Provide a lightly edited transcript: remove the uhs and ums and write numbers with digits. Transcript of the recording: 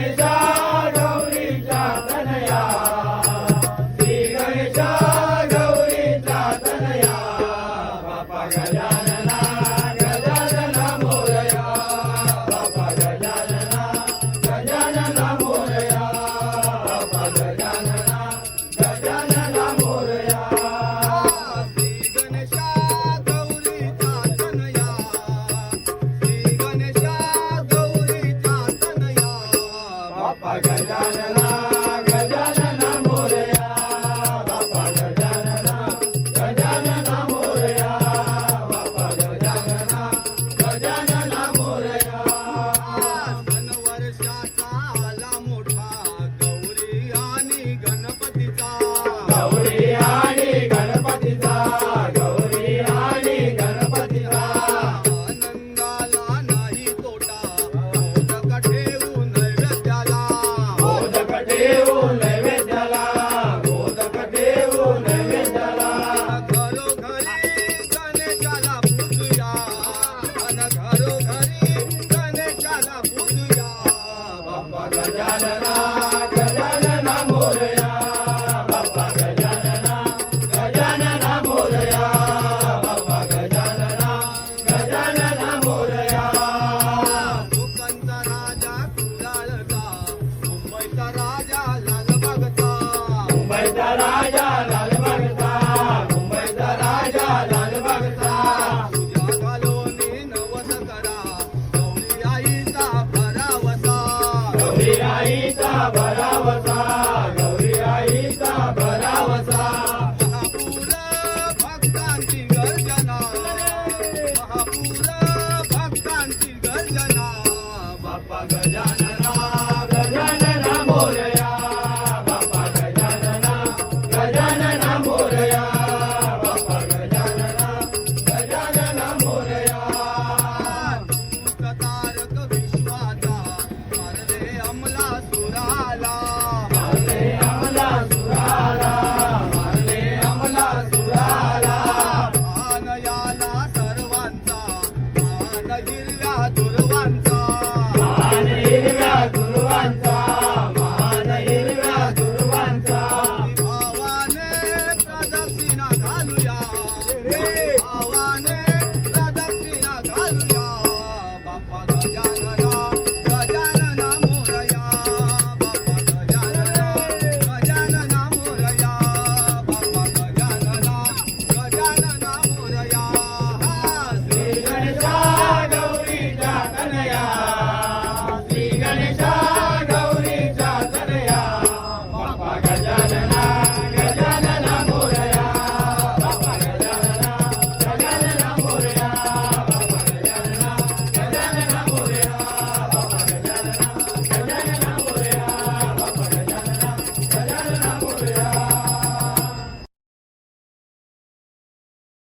गणेशा गौरीचा तनया, श्री गणेशा गौरीचा तनया, बाप्पा गजानना गजानना मोरया, बाप्पा गजानना गजानना मोरया, बाप्पा गजानना गजानना मोरया. बाप्पा गजानना गजानना मोरया, बाप्पा गजानना गजानना मोरया, बाप्पा गजानना गजानना मोरया. वर्षाचा आला मोठा गौरी आणि गणपतीचा, गौरी आणि गणपतीचा, गौरी आणि गणपतीचा, आनंदाला नाही तोटा, मोदक ठेवून नैवेद्याला, मोदक ठेवून नैवेद्याला, मोदक ठेवून नैवेद्याला, घरोघरी गणेशाला पूजूया, घरोघरी गणेशाला पूजूया. बाप्पा गजानना